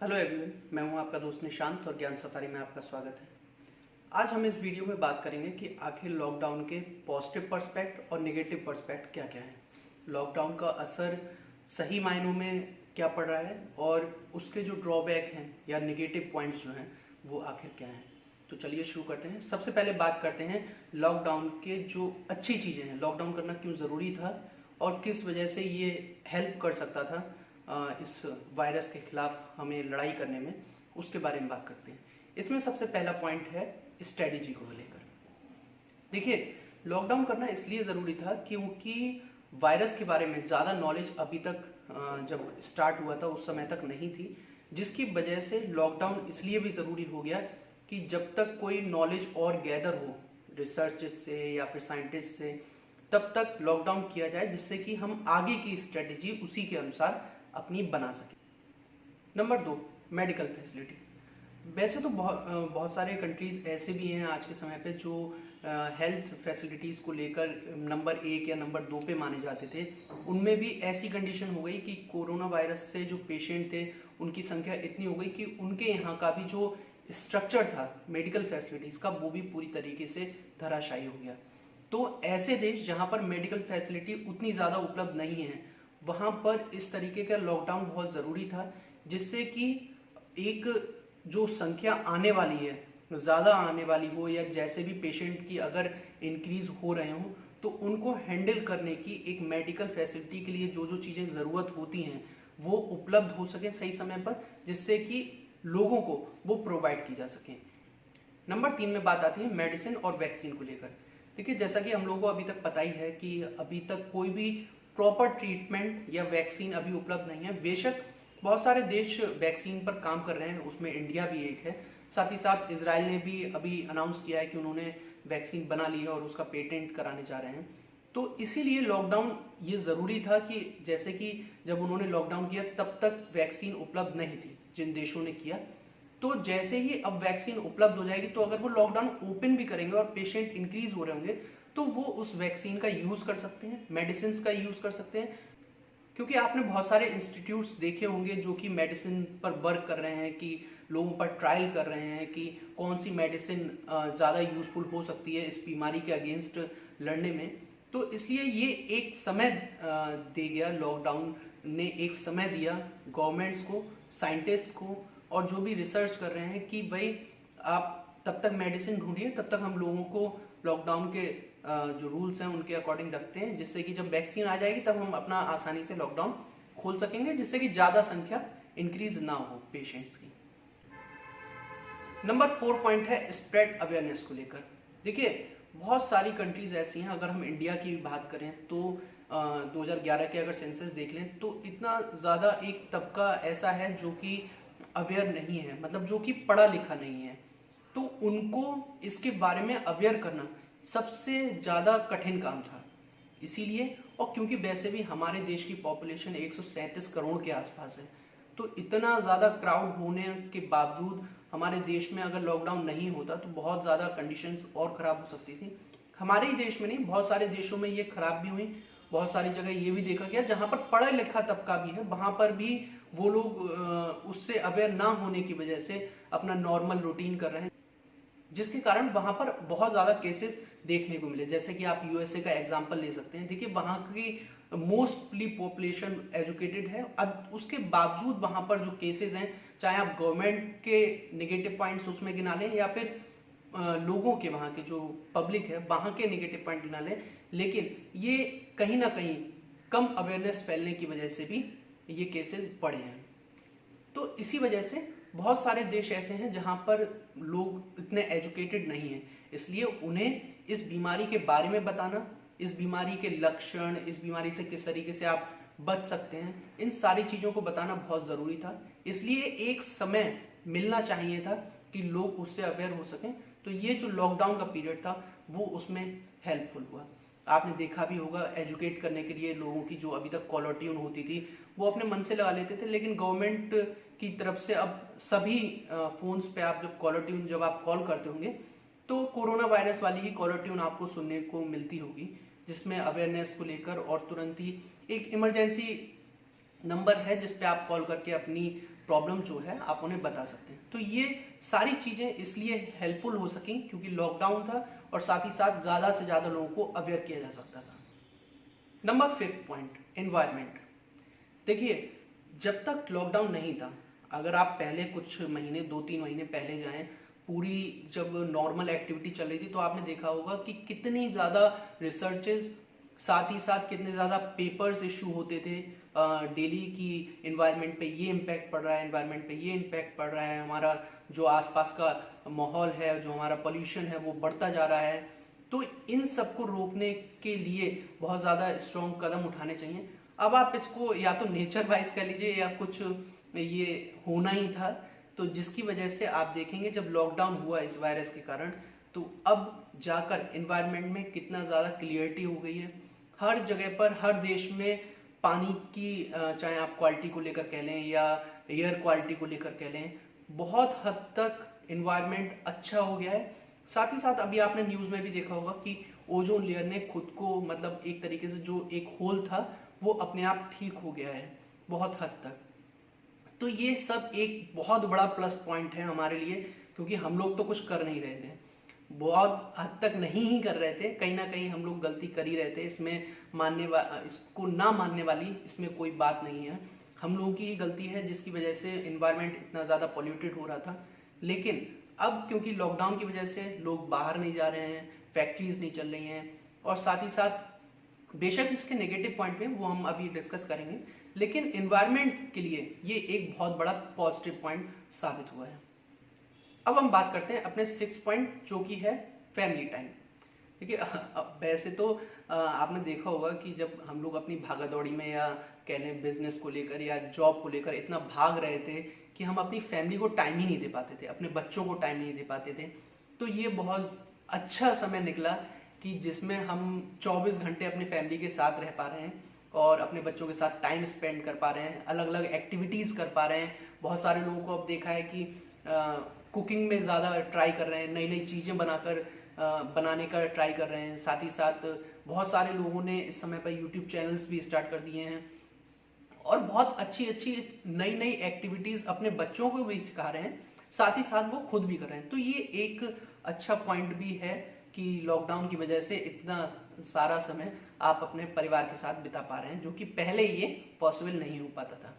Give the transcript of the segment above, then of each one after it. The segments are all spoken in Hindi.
हेलो एवरीवन, मैं हूं आपका दोस्त निशांत और ज्ञान सफारी में आपका स्वागत है। आज हम इस वीडियो में बात करेंगे कि आखिर लॉकडाउन के पॉजिटिव पर्सपेक्ट और नेगेटिव पर्सपेक्ट क्या क्या है। लॉकडाउन का असर सही मायनों में क्या पड़ रहा है और उसके जो ड्रॉबैक हैं या नेगेटिव पॉइंट्स जो हैं वो आखिर क्या हैं। तो चलिए शुरू करते हैं। सबसे पहले बात करते हैं लॉकडाउन के जो अच्छी चीज़ें हैं, लॉकडाउन करना क्यों ज़रूरी था और किस वजह से ये हेल्प कर सकता था इस वायरस के खिलाफ हमें लड़ाई करने में, उसके बारे में बात करते हैं। इसमें सबसे पहला पॉइंट है स्ट्रेटेजी को लेकर। देखिए, लॉकडाउन करना इसलिए ज़रूरी था क्योंकि वायरस के बारे में ज़्यादा नॉलेज अभी तक जब स्टार्ट हुआ था उस समय तक नहीं थी, जिसकी वजह से लॉकडाउन इसलिए भी ज़रूरी हो गया कि जब तक कोई नॉलेज और गैदर हो रिसर्च से या फिर साइंटिस्ट से, तब तक लॉकडाउन किया जाए जिससे कि हम आगे की स्ट्रेटेजी उसी के अनुसार अपनी बना सकें। Number 2, medical facility. वैसे तो बहुत सारे कंट्रीज ऐसे भी हैं आज के समय पे जो हेल्थ फैसिलिटीज़ को लेकर नंबर 1 या नंबर 2 पे माने जाते थे। उनमें भी ऐसी कंडीशन हो गई कि कोरोना वायरस से जो पेशेंट थे उनकी संख्या इतनी हो गई कि उनके यहाँ का भी जो स्ट्रक्चर था मेडिकल फैसिलिटीज़ का, वो भी पूरी तरीके से धराशायी हो गया। तो ऐसे देश जहाँ पर मेडिकल फैसिलिटी उतनी ज़्यादा उपलब्ध नहीं है, वहाँ पर इस तरीके का लॉकडाउन बहुत ज़रूरी था, जिससे कि एक जो संख्या आने वाली है, ज़्यादा आने वाली हो या जैसे भी पेशेंट की अगर इंक्रीज हो रहे हों, तो उनको हैंडल करने की एक मेडिकल फैसिलिटी के लिए जो जो चीज़ें ज़रूरत होती हैं वो उपलब्ध हो सके सही समय पर, जिससे कि लोगों को वो प्रोवाइड की जा सके। नंबर 3 में बात आती है मेडिसिन और वैक्सीन को लेकर। देखिए, जैसा कि हम लोगों को अभी तक पता ही है कि अभी तक कोई भी प्रॉपर ट्रीटमेंट या वैक्सीन अभी उपलब्ध नहीं है। बेशक बहुत सारे देश वैक्सीन पर काम कर रहे हैं, उसमें इंडिया भी एक है। साथ ही साथ इजराइल ने भी अभी अनाउंस किया है कि उन्होंने वैक्सीन बना ली है और उसका पेटेंट कराने जा रहे हैं। तो इसीलिए लॉकडाउन ये ज़रूरी था कि जैसे कि जब उन्होंने लॉकडाउन किया तब तक वैक्सीन उपलब्ध नहीं थी जिन देशों ने किया। तो जैसे ही अब वैक्सीन उपलब्ध हो जाएगी, तो अगर वो लॉकडाउन ओपन भी करेंगे और पेशेंट इंक्रीज हो रहे होंगे, तो वो उस वैक्सीन का यूज कर सकते हैं, मेडिसिन का यूज कर सकते हैं। क्योंकि आपने बहुत सारे इंस्टीट्यूट्स देखे होंगे जो कि मेडिसिन पर वर्क कर रहे हैं, कि लोगों पर ट्रायल कर रहे हैं कि कौन सी मेडिसिन ज़्यादा यूजफुल हो सकती है इस बीमारी के अगेंस्ट लड़ने में। तो इसलिए ये एक समय दे गया, लॉकडाउन ने एक समय दिया गवर्नमेंट्स को, साइंटिस्ट को और जो भी रिसर्च कर रहे हैं कि भाई आप तब तक मेडिसिन ढूंढिए, तब तक हम लोगों को लॉकडाउन के जो रूल्स हैं उनके अकॉर्डिंग रखते हैं, जिससे कि जब वैक्सीन आ जाएगी तब हम अपना आसानी से लॉकडाउन खोल सकेंगे, जिससे कि ज़्यादा संख्या इंक्रीज ना हो पेशेंट्स की। नंबर 4 पॉइंट है स्प्रेड अवेयरनेस को लेकर। देखिए, बहुत सारी कंट्रीज ऐसी हैं, अगर हम इंडिया की भी बात करें तो 2011 के अगर सेंसस देख लें तो इतना ज़्यादा एक तबका ऐसा है जो कि अवेयर नहीं है, मतलब जो कि पढ़ा लिखा नहीं है। तो उनको इसके बारे में अवेयर करना सबसे ज़्यादा कठिन काम था। इसीलिए, और क्योंकि वैसे भी हमारे देश की पॉपुलेशन 137 करोड़ के आसपास है, तो इतना ज़्यादा क्राउड होने के बावजूद हमारे देश में अगर लॉकडाउन नहीं होता तो बहुत ज़्यादा कंडीशंस और ख़राब हो सकती थी। हमारे ही देश में नहीं, बहुत सारे देशों में ये खराब भी हुई। बहुत सारी जगह ये भी देखा गया जहाँ पर पढ़ा लिखा तबका भी है, वहाँ पर भी वो लोग उससे अवेयर ना होने की वजह से अपना नॉर्मल रूटीन कर रहे हैं, जिसके कारण वहां पर बहुत ज्यादा केसेस देखने को मिले। जैसे कि आप यूएसए का एग्जांपल ले सकते हैं। देखिए, वहां की मोस्टली पॉपुलेशन एजुकेटेड है, अब उसके बावजूद वहां पर जो केसेस हैं, चाहे आप गवर्नमेंट के नेगेटिव पॉइंट्स उसमें गिना लें या फिर लोगों के, वहां के जो पब्लिक है वहां के नेगेटिव पॉइंट गिना लें, लेकिन ये कहीं ना कहीं कम अवेयरनेस फैलने की वजह से भी ये केसेस बढ़े हैं। तो इसी वजह से बहुत सारे देश ऐसे हैं जहां पर लोग इतने एजुकेटेड नहीं हैं, इसलिए उन्हें इस बीमारी के बारे में बताना, इस बीमारी के लक्षण, इस बीमारी से किस तरीके से आप बच सकते हैं, इन सारी चीज़ों को बताना बहुत ज़रूरी था। इसलिए एक समय मिलना चाहिए था कि लोग उससे अवेयर हो सकें। तो ये जो लॉकडाउन का पीरियड था वो उसमें हेल्पफुल हुआ। आपने देखा भी होगा, एजुकेट करने के लिए लोगों की जो अभी तक कॉलर ट्यून होती थी वो अपने मन से लगा लेते थे, लेकिन गवर्नमेंट की तरफ से अब सभी फोन्स पे आप जब कॉलर ट्यून जब आप कॉल करते होंगे तो कोरोना वायरस वाली ही कॉलर ट्यून आपको सुनने को मिलती होगी, जिसमें अवेयरनेस को लेकर और तुरंत ही एक इमरजेंसी नंबर है जिस पे आप कॉल करके अपनी प्रॉब्लम जो है आप उन्हें बता सकते हैं। तो ये सारी चीज़ें इसलिए हेल्पफुल हो सकी क्योंकि लॉकडाउन था और साथ ही साथ ज़्यादा से ज़्यादा लोगों को अवेयर किया जा सकता था। Number 5 point, environment. देखिए, जब तक लॉकडाउन नहीं था, अगर आप पहले कुछ महीने 2-3 महीने पहले जाएं, पूरी जब नॉर्मल एक्टिविटी चल रही थी तो आपने देखा होगा कि कितनी ज़्यादा रिसर्चेस, साथ ही साथ कितने ज़्यादा पेपर्स इशू होते थे डेली की एनवायरनमेंट पे ये इम्पैक्ट पड़ रहा है, एनवायरनमेंट पे ये इम्पैक्ट पड़ रहा है, हमारा जो आसपास का माहौल है, जो हमारा पोल्यूशन है वो बढ़ता जा रहा है। तो इन सबको रोकने के लिए बहुत ज़्यादा स्ट्रॉन्ग कदम उठाने चाहिए। अब आप इसको या तो नेचर वाइज कह लीजिए या कुछ ये होना ही था, तो जिसकी वजह से आप देखेंगे जब लॉकडाउन हुआ इस वायरस के कारण, तो अब जाकर एनवायरनमेंट में कितना ज़्यादा क्लियरिटी हो गई है। हर जगह पर, हर देश में पानी की चाहे आप क्वालिटी को लेकर कह लें या एयर क्वालिटी को लेकर कह लें, बहुत हद तक एनवायरनमेंट अच्छा हो गया है। साथ ही साथ अभी आपने न्यूज़ में भी देखा होगा कि ओजोन लेयर ने खुद को, मतलब एक तरीके से जो एक होल था वो अपने आप ठीक हो गया है बहुत हद तक। तो ये सब एक बहुत बड़ा प्लस पॉइंट है हमारे लिए, क्योंकि हम लोग तो कुछ कर नहीं रहे थे, बहुत हद तक नहीं ही कर रहे थे, कहीं ना कहीं हम लोग गलती कर ही रहे थे। इसमें इसको ना मानने वाली इसमें कोई बात नहीं है, हम लोगों की ही गलती है जिसकी वजह से एनवायरनमेंट इतना ज़्यादा पॉल्यूटेड हो रहा था। लेकिन अब क्योंकि लॉकडाउन की वजह से लोग बाहर नहीं जा रहे हैं, फैक्ट्रीज नहीं चल रही हैं, और साथ ही साथ बेशक इसके नेगेटिव पॉइंट पे वो हम अभी डिस्कस करेंगे, लेकिन एनवायरनमेंट के लिए ये एक बहुत बड़ा पॉजिटिव पॉइंट साबित हुआ है। अब हम बात करते हैं अपने 6 पॉइंट, जो कि है फैमिली टाइम। देखिए, वैसे तो आपने देखा होगा कि जब हम लोग अपनी भागादौड़ी में या कह लें बिजनेस को लेकर या जॉब को लेकर इतना भाग रहे थे कि हम अपनी फैमिली को टाइम ही नहीं दे पाते थे, अपने बच्चों को टाइम नहीं दे पाते थे। तो ये बहुत अच्छा समय निकला कि जिसमें हम 24 घंटे अपनी फैमिली के साथ रह पा रहे हैं और अपने बच्चों के साथ टाइम स्पेंड कर पा रहे हैं, अलग अलग एक्टिविटीज़ कर पा रहे हैं। बहुत सारे लोगों को अब देखा है कि कुकिंग में ज़्यादा ट्राई कर रहे हैं, नई नई चीज़ें बनाने का ट्राई कर रहे हैं। साथ ही साथ बहुत सारे लोगों ने इस समय पर यूट्यूब चैनल्स भी स्टार्ट कर दिए हैं और बहुत अच्छी अच्छी नई नई एक्टिविटीज़ अपने बच्चों को भी सिखा रहे हैं, साथ ही साथ वो खुद भी कर रहे हैं। तो ये एक अच्छा पॉइंट भी है कि लॉकडाउन की वजह से इतना सारा समय आप अपने परिवार के साथ बिता पा रहे हैं, जो कि पहले ये पॉसिबल नहीं हो पाता था।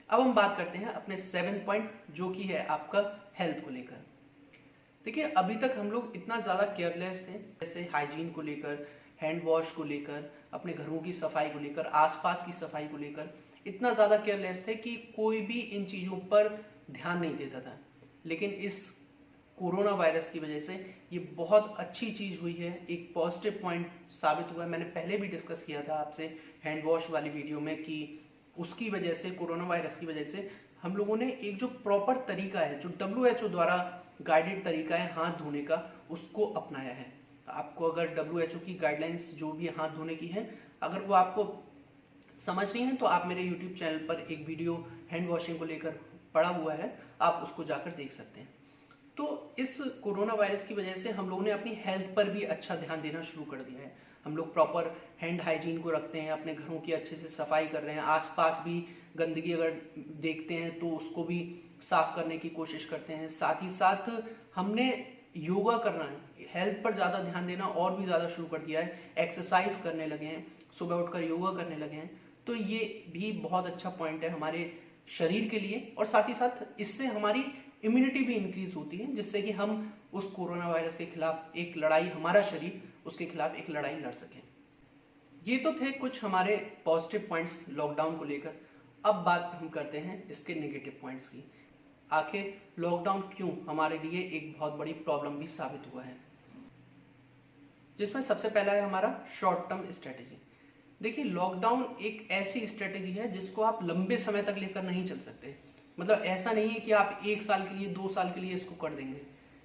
अब हम बात करते हैं अपने 7 पॉइंट, जो कि है आपका हेल्थ को लेकर। देखिए, अभी तक हम लोग इतना ज़्यादा केयरलेस थे, जैसे हाइजीन को लेकर, हैंड वॉश को लेकर, अपने घरों की सफाई को लेकर, आसपास की सफाई को लेकर इतना ज़्यादा केयरलेस थे कि कोई भी इन चीज़ों पर ध्यान नहीं देता था। लेकिन इस कोरोना वायरस की वजह से ये बहुत अच्छी चीज़ हुई है, एक पॉजिटिव पॉइंट साबित हुआ है। मैंने पहले भी डिस्कस किया था आपसे हैंड वॉश वाली वीडियो में कि उसकी वजह से, कोरोना वायरस की वजह से हम लोगों ने एक जो प्रॉपर तरीका है, जो WHO द्वारा गाइडेड तरीका है हाथ धोने का, उसको अपनाया है। आपको अगर WHO की गाइडलाइंस जो भी हाथ धोने की है, अगर वो आपको समझनी है तो आप मेरे यूट्यूब चैनल पर एक वीडियो हैंड वॉशिंग को लेकर पड़ा हुआ है, आप उसको जाकर देख सकते हैं। तो इस कोरोना वायरस की वजह से हम लोगों ने अपनी हेल्थ पर भी अच्छा ध्यान देना शुरू कर दिया है। हम लोग प्रॉपर हैंड हाइजीन को रखते हैं, अपने घरों की अच्छे से सफाई कर रहे हैं, आसपास भी गंदगी अगर देखते हैं तो उसको भी साफ करने की कोशिश करते हैं। साथ ही साथ हमने योगा करना है, हेल्थ पर ज़्यादा ध्यान देना और भी ज़्यादा शुरू कर दिया है। एक्सरसाइज करने लगे हैं, सुबह उठकर योगा करने लगे हैं। तो ये भी बहुत अच्छा पॉइंट है हमारे शरीर के लिए, और साथ ही साथ इससे हमारी इम्यूनिटी भी इंक्रीज होती है, जिससे कि हम उस कोरोना वायरस के खिलाफ एक लड़ाई, हमारा शरीर उसके खिलाफ एक लड़ाई लड़ सके। ये तो थे कुछ हमारे पॉजिटिव पॉइंट्स लॉकडाउन को लेकर। अब बात हम करते हैं इसके नेगेटिव पॉइंट्स की। आखिर लॉकडाउन क्यों हमारे लिए एक बहुत बड़ी प्रॉब्लम भी साबित हुआ है, जिसमें सबसे पहला है हमारा शॉर्ट टर्म स्ट्रेटेजी। देखिए, लॉकडाउन एक ऐसी स्ट्रेटेजी है जिसको आप लंबे समय तक लेकर नहीं चल सकते। मतलब ऐसा नहीं है कि आप 1 साल के लिए, 2 साल के लिए इसको कर देंगे।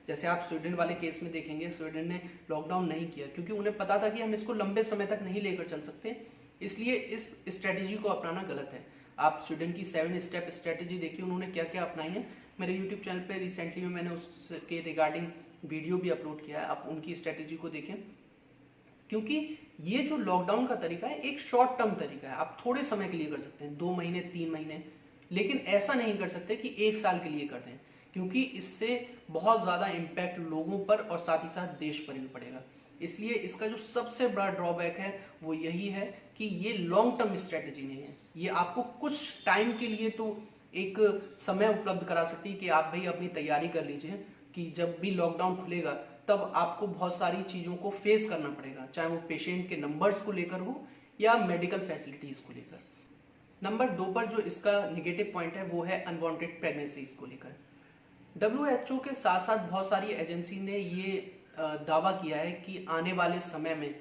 जैसे आप स्वीडन वाले केस में देखेंगे, स्वीडन ने लॉकडाउन नहीं किया क्योंकि उन्हें पता था कि हम इसको लंबे समय तक नहीं लेकर चल सकते, इसलिए इस स्ट्रेटेजी को अपनाना गलत है। आप स्वीडन की 7 स्टेप स्ट्रेटेजी देखिए, उन्होंने क्या क्या अपनाई है। मेरे यूट्यूब चैनल पर रिसेंटली में मैंने उसके रिगार्डिंग वीडियो भी अपलोड किया है, आप उनकी स्ट्रेटेजी को देखें। क्योंकि ये जो लॉकडाउन का तरीका है एक शॉर्ट टर्म तरीका है, आप थोड़े समय के लिए कर सकते हैं, 2 महीने, 3 महीने, लेकिन ऐसा नहीं कर सकते कि 1 साल के लिए कर दें, क्योंकि इससे बहुत ज़्यादा इम्पैक्ट लोगों पर और साथ ही साथ देश पर भी पड़ेगा। इसलिए इसका जो सबसे बड़ा ड्रॉबैक है वो यही है कि ये लॉन्ग टर्म स्ट्रेटजी नहीं है। ये आपको कुछ टाइम के लिए तो एक समय उपलब्ध करा सकती है कि आप भाई अपनी तैयारी कर लीजिए कि जब भी लॉकडाउन खुलेगा तब आपको बहुत सारी चीज़ों को फेस करना पड़ेगा, चाहे वो पेशेंट के नंबर्स को लेकर हो या मेडिकल फैसिलिटीज को लेकर। नंबर 2 पर जो इसका नेगेटिव पॉइंट है वो है अनवांटेड प्रेगनेंसीज को लेकर। WHO के साथ साथ बहुत सारी एजेंसी ने ये दावा किया है कि आने वाले समय में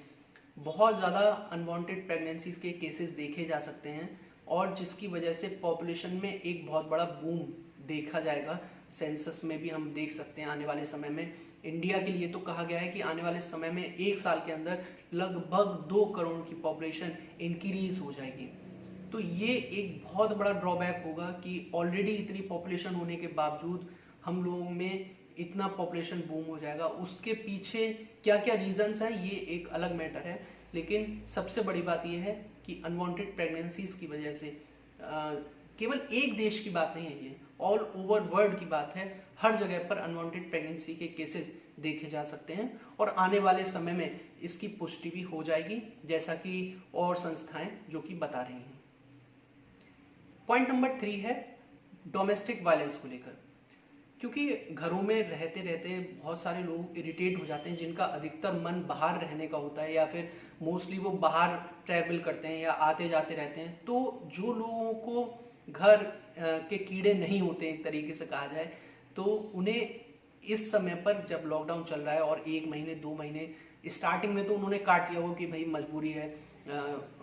बहुत ज़्यादा अनवांटेड प्रेगनेंसीज के केसेस देखे जा सकते हैं और जिसकी वजह से पॉपुलेशन में एक बहुत बड़ा बूम देखा जाएगा। सेंसस में भी हम देख सकते हैं आने वाले समय में। इंडिया के लिए तो कहा गया है कि आने वाले समय में 1 साल के अंदर लगभग 2 करोड़ की पॉपुलेशन इंक्रीज हो जाएगी। तो ये एक बहुत बड़ा ड्रॉबैक होगा कि ऑलरेडी इतनी पॉपुलेशन होने के बावजूद हम लोगों में इतना पॉपुलेशन बूम हो जाएगा। उसके पीछे क्या क्या रीजंस हैं ये एक अलग मैटर है, लेकिन सबसे बड़ी बात यह है कि अनवांटेड प्रेगनेंसीज की वजह से केवल एक देश की बात नहीं है, ये ऑल ओवर वर्ल्ड की बात है। हर जगह पर अनवांटेड प्रेगनेंसी के केसेस देखे जा सकते हैं और आने वाले समय में इसकी पुष्टि भी हो जाएगी, जैसा कि और संस्थाएं जो कि बता रही हैं। पॉइंट नंबर 3 है डोमेस्टिक वायलेंस को लेकर, क्योंकि घरों में रहते रहते बहुत सारे लोग इरिटेट हो जाते हैं जिनका अधिकतर मन बाहर रहने का होता है या फिर मोस्टली वो बाहर ट्रैवल करते हैं या आते जाते रहते हैं। तो जो लोगों को घर के कीड़े नहीं होते एक तरीके से कहा जाए, तो उन्हें इस समय पर जब लॉकडाउन चल रहा है और 1 महीने 2 महीने स्टार्टिंग में तो उन्होंने काट लिया हो कि भाई मजबूरी है,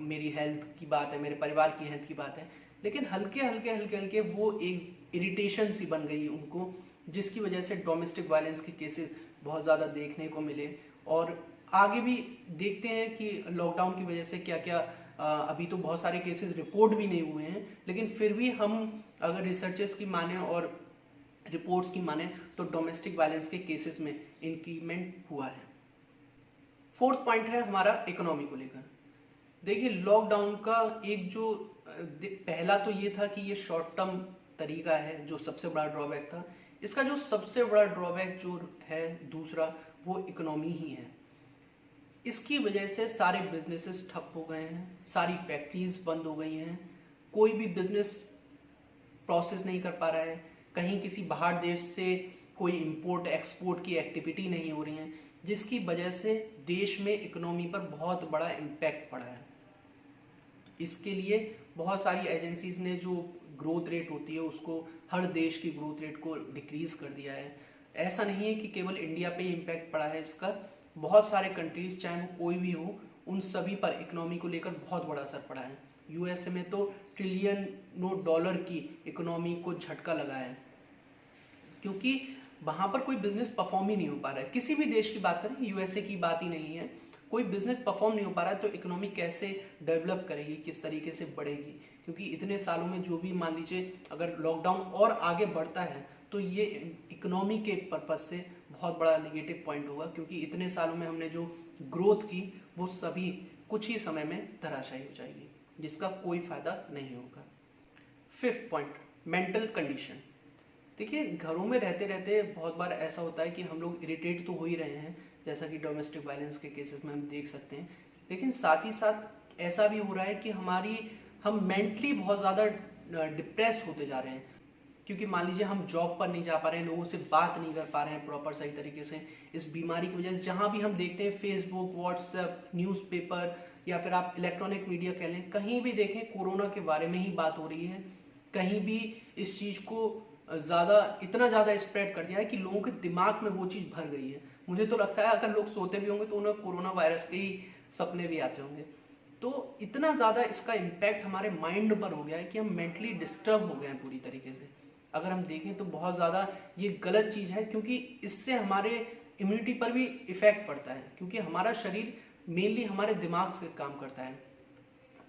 मेरी हेल्थ की बात है, मेरे परिवार की हेल्थ की बात है, लेकिन हल्के हल्के वो एक इरिटेशन सी बन गई उनको, जिसकी वजह से डोमेस्टिक वायलेंस के केसेस बहुत ज़्यादा देखने को मिले। और आगे भी देखते हैं कि लॉकडाउन की वजह से क्या क्या अभी तो बहुत सारे केसेस रिपोर्ट भी नहीं हुए हैं, लेकिन फिर भी हम अगर रिसर्चर्स की माने और रिपोर्ट्स की माने तो डोमेस्टिक वायलेंस के केसेस में इंक्रीमेंट हुआ है। 4th पॉइंट है हमारा इकोनॉमी को लेकर। देखिए लॉकडाउन का एक जो पहला तो ये था कि ये शॉर्ट टर्म तरीका है, जो सबसे बड़ा ड्रॉबैक था। इसका जो सबसे बड़ा ड्रॉबैक जो है दूसरा, वो इकोनॉमी ही है। इसकी वजह से सारे बिजनेसेस ठप हो गए हैं, सारी फैक्ट्रीज बंद हो गई हैं, कोई भी बिजनेस प्रोसेस नहीं कर पा रहा है, कहीं किसी बाहर देश से कोई इंपोर्ट एक्सपोर्ट की एक्टिविटी नहीं हो रही है, जिसकी वजह से देश में इकोनॉमी पर बहुत बड़ा इम्पैक्ट पड़ा है। इसके लिए बहुत सारी एजेंसीज ने जो ग्रोथ रेट होती है उसको, हर देश की ग्रोथ रेट को डिक्रीज कर दिया है। ऐसा नहीं है कि केवल इंडिया पे इम्पैक्ट पड़ा है इसका, बहुत सारे कंट्रीज चाहे वो कोई भी हो उन सभी पर इकोनॉमी को लेकर बहुत बड़ा असर पड़ा है। यूएसए में तो ट्रिलियनों डॉलर की इकोनॉमी को झटका लगा है, क्योंकि वहां पर कोई बिजनेस परफॉर्म ही नहीं हो पा रहा है। किसी भी देश की बात करें, यूएसए की बात ही नहीं है, कोई बिजनेस परफॉर्म नहीं हो पा रहा है, तो इकोनॉमी कैसे डेवलप करेगी, किस तरीके से बढ़ेगी? क्योंकि इतने सालों में जो भी मान लीजिए अगर लॉकडाउन और आगे बढ़ता है तो ये इकोनॉमी के पर्पज से बहुत बड़ा नेगेटिव पॉइंट होगा, क्योंकि इतने सालों में हमने जो ग्रोथ की वो सभी कुछ ही समय में धराशायी हो जाएगी, जिसका कोई फायदा नहीं होगा। 5th point, mental condition. देखिए घरों में रहते रहते बहुत बार ऐसा होता है कि हम लोग इरिटेट तो हो ही रहे हैं, जैसा कि डोमेस्टिक वायलेंस के केसेस में हम देख सकते हैं, लेकिन साथ ही साथ ऐसा भी हो रहा है कि हम मेंटली बहुत ज़्यादा डिप्रेस होते जा रहे हैं, क्योंकि मान लीजिए हम जॉब पर नहीं जा पा रहे हैं, लोगों से बात नहीं कर पा रहे हैं प्रॉपर सही तरीके से इस बीमारी की वजह से। जहाँ भी हम देखते हैं फेसबुक, व्हाट्सएप, न्यूज़पेपर या फिर आप इलेक्ट्रॉनिक मीडिया कह लें, कहीं भी देखें कोरोना के बारे में ही बात हो रही है। कहीं भी इस चीज़ को इतना ज़्यादा स्प्रेड कर दिया है कि लोगों के दिमाग में वो चीज़ भर गई है। मुझे तो लगता है अगर लोग सोते भी होंगे तो उन्हें कोरोना वायरस के ही सपने भी आते होंगे। तो इतना ज़्यादा इसका इम्पैक्ट हमारे माइंड पर हो गया है कि हम मेंटली डिस्टर्ब हो गए हैं पूरी तरीके से। अगर हम देखें तो बहुत ज़्यादा ये गलत चीज़ है, क्योंकि इससे हमारे इम्यूनिटी पर भी इफेक्ट पड़ता है, क्योंकि हमारा शरीर मेनली हमारे दिमाग से काम करता है।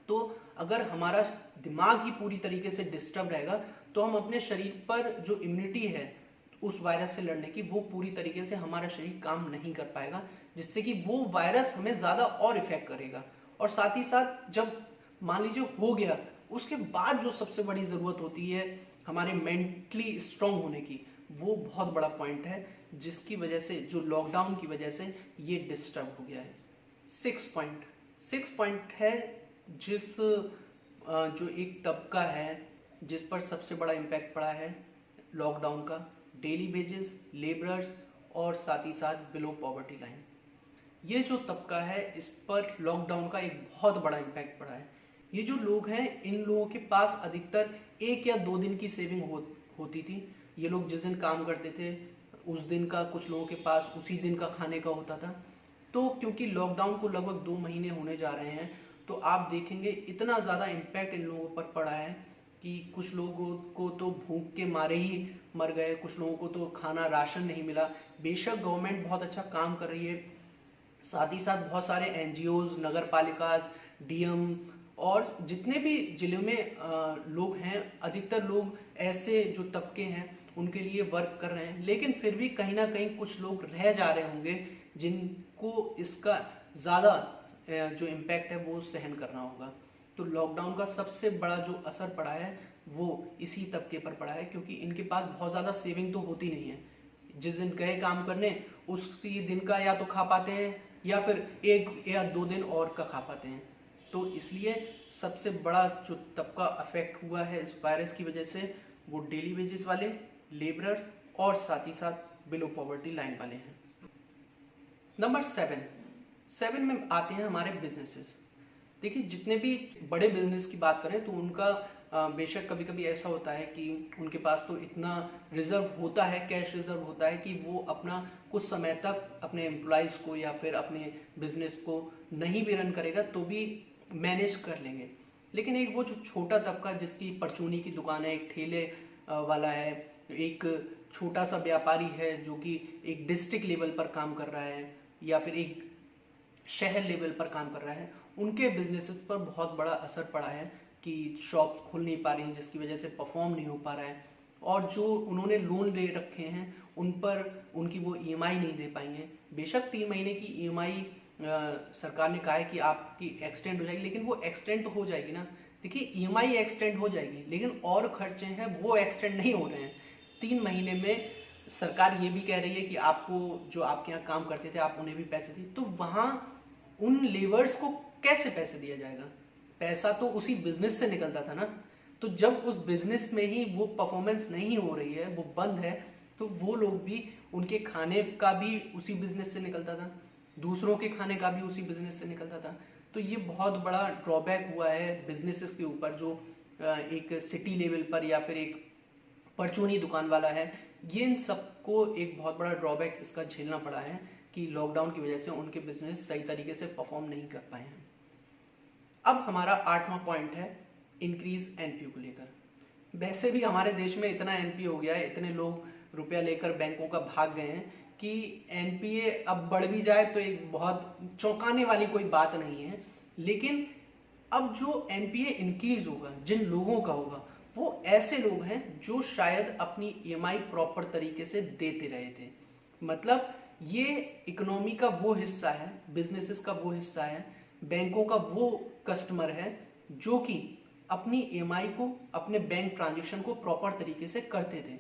तो अगर हमारा दिमाग ही पूरी तरीके से डिस्टर्ब रहेगा तो हम अपने शरीर पर जो इम्यूनिटी है उस वायरस से लड़ने की, वो पूरी तरीके से हमारा शरीर काम नहीं कर पाएगा, जिससे कि वो वायरस हमें ज़्यादा और इफेक्ट करेगा। और साथ ही साथ जब मान लीजिए हो गया उसके बाद जो सबसे बड़ी ज़रूरत होती है हमारे मेंटली स्ट्रांग होने की, वो बहुत बड़ा पॉइंट है जिसकी वजह से, जो लॉकडाउन की वजह से ये डिस्टर्ब हो गया है। 6 पॉइंट है जो एक तबका है जिस पर सबसे बड़ा इम्पैक्ट पड़ा है लॉकडाउन का, डेली वेजेस, लेबरर्स और साथ ही साथ बिलो पॉवर्टी लाइन। ये जो तबका है इस पर लॉकडाउन का एक बहुत बड़ा इम्पैक्ट पड़ा है। ये जो लोग हैं, इन लोगों के पास अधिकतर 1 या 2 दिन की सेविंग होती थी। ये लोग जिस दिन काम करते थे उस दिन का कुछ लोगों के पास उसी दिन का खाने का होता था। तो क्योंकि लॉकडाउन को लगभग 2 महीने होने जा रहे हैं, तो आप देखेंगे इतना ज़्यादा इम्पैक्ट इन लोगों पर पड़ा है कि कुछ लोगों को तो भूख के मारे ही मर गए, कुछ लोगों को तो खाना राशन नहीं मिला। बेशक गवर्नमेंट बहुत अच्छा काम कर रही है, साथ ही साथ बहुत सारे एनजीओज, नगर पालिकाज, डीएम और जितने भी जिले में लोग हैं, अधिकतर लोग ऐसे जो तबके हैं उनके लिए वर्क कर रहे हैं। लेकिन फिर भी कहीं ना कहीं कुछ लोग रह जा रहे होंगे जिनको इसका ज़्यादा जो इम्पैक्ट है वो सहन करना होगा। तो लॉकडाउन का सबसे बड़ा जो असर पड़ा है वो इसी तबके पर पड़ा है, क्योंकि इनके पास बहुत ज़्यादा सेविंग तो होती नहीं है। जिस दिन गए काम करने उसी दिन का या तो खा पाते हैं या फिर 1 या 2 दिन और का खा पाते हैं। तो इसलिए सबसे बड़ा जो तबका अफेक्ट हुआ है इस वायरस की वजह से वो डेली वेजेस वाले, लेबरर्स और साथ ही साथ बिलो पॉवर्टी लाइन वाले हैं। नंबर 7 में आते हैं हमारे बिजनेसेस। देखिए, जितने भी बड़े बिजनेस की बात करें तो उनका बेशक कभी कभी ऐसा होता है कि उनके पास तो इतना रिजर्व होता है, कैश रिजर्व होता है कि वो अपना कुछ समय तक अपने एम्प्लॉयज़ को या फिर अपने बिजनेस को नहीं भी रन करेगा तो भी मैनेज कर लेंगे। लेकिन एक वो जो छोटा तबका जिसकी परचूनी की दुकान है, एक ठेले वाला है, एक छोटा सा व्यापारी है जो कि एक डिस्ट्रिक्ट लेवल पर काम कर रहा है या फिर एक शहर लेवल पर काम कर रहा है, उनके बिजनेस पर बहुत बड़ा असर पड़ा है कि शॉप्स खुल नहीं पा रही हैं जिसकी वजह से परफॉर्म नहीं हो पा रहा है। और जो उन्होंने लोन ले रखे हैं उन पर उनकी वो ईएमआई नहीं दे पाएंगे। बेशक 3 महीने की ईएमआई सरकार ने कहा है कि आपकी एक्सटेंड हो जाएगी, लेकिन वो एक्सटेंड तो हो जाएगी ना। देखिए, ईएमआई एक्सटेंड हो जाएगी लेकिन और खर्चे हैं वो एक्सटेंड नहीं हो रहे हैं। 3 महीने में सरकार ये भी कह रही है कि आपको जो आपके यहाँ काम करते थे आप उन्हें भी पैसे दिए, तो वहाँ उन लेबर्स को कैसे पैसे दिया जाएगा? पैसा तो उसी बिजनेस से निकलता था ना। तो जब उस बिजनेस में ही वो परफॉर्मेंस नहीं हो रही है, वो बंद है, तो वो लोग भी, उनके खाने का भी उसी बिजनेस से निकलता था, दूसरों के खाने का भी उसी बिजनेस से निकलता था। तो ये बहुत बड़ा ड्रॉबैक हुआ है बिजनेसेस के ऊपर, जो एक सिटी लेवल पर या फिर एक परचूनी दुकान वाला है, ये इन सबको एक बहुत बड़ा ड्रॉबैक इसका झेलना पड़ा है कि लॉकडाउन की वजह से उनके बिजनेस सही तरीके से परफॉर्म नहीं कर पाए हैं। अब हमारा 8वां पॉइंट है इंक्रीज एनपीओ को लेकर। वैसे भी हमारे देश में इतना एनपीए हो गया है, इतने लोग रुपया लेकर बैंकों का भाग गए हैं कि एनपीए अब बढ़ भी जाए तो एक बहुत चौंकाने वाली कोई बात नहीं है। लेकिन अब जो एनपीए इंक्रीज होगा, जिन लोगों का होगा, वो ऐसे लोग हैं जो शायद अपनी ईएमआई प्रॉपर तरीके से देते रहे थे। मतलब ये इकोनॉमी का वो हिस्सा है, बिजनेसेस का वो हिस्सा है, बैंकों का वो कस्टमर है जो कि अपनी ईएमआई को, अपने बैंक ट्रांजैक्शन को प्रॉपर तरीके से करते थे।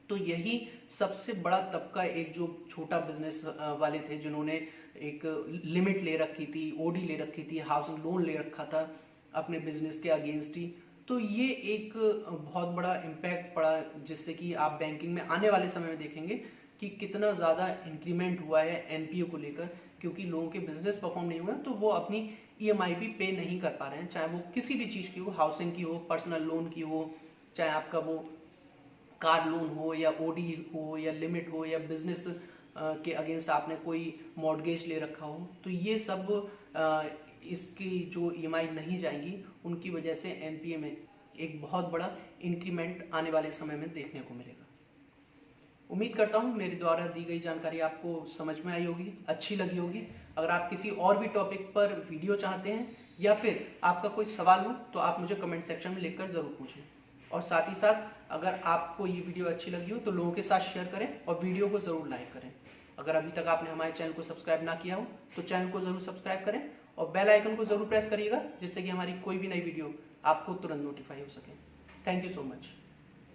तो यही सबसे बड़ा तबका, एक जो छोटा बिजनेस वाले थे जिन्होंने एक लिमिट ले रखी थी, ओडी ले रखी थी, हाउसिंग लोन ले रखा था अपने बिजनेस के अगेंस्ट ही, तो ये एक बहुत बड़ा इम्पैक्ट पड़ा, जिससे कि आप बैंकिंग में आने वाले समय में देखेंगे कि कितना ज़्यादा इंक्रीमेंट हुआ है एनपीओ को लेकर, क्योंकि लोगों के बिजनेस परफॉर्म नहीं हुए तो वो अपनी ईएमआई भी पे नहीं कर पा रहे हैं, चाहे वो किसी भी चीज़ की हो, हाउसिंग की हो, पर्सनल लोन की हो, चाहे आपका वो कार लोन हो या ओडी हो या लिमिट हो या बिजनेस के अगेंस्ट आपने कोई मॉर्गेज ले रखा हो। तो ये सब इसकी जो ईएमआई नहीं जाएंगी, उनकी वजह से एनपीए में एक बहुत बड़ा इंक्रीमेंट आने वाले समय में देखने को मिलेगा। उम्मीद करता हूँ मेरे द्वारा दी गई जानकारी आपको समझ में आई होगी, अच्छी लगी होगी। अगर आप किसी और भी टॉपिक पर वीडियो चाहते हैं या फिर आपका कोई सवाल हो तो आप मुझे कमेंट सेक्शन में लिखकर ज़रूर पूछें। और साथ ही साथ अगर आपको ये वीडियो अच्छी लगी हो तो लोगों के साथ शेयर करें और वीडियो को ज़रूर लाइक करें। अगर अभी तक आपने हमारे चैनल को सब्सक्राइब ना किया हो तो चैनल को ज़रूर सब्सक्राइब करें और बेल आइकन को ज़रूर प्रेस करिएगा, जिससे कि हमारी कोई भी नई वीडियो आपको तुरंत नोटिफाई हो सके। Thank you so much.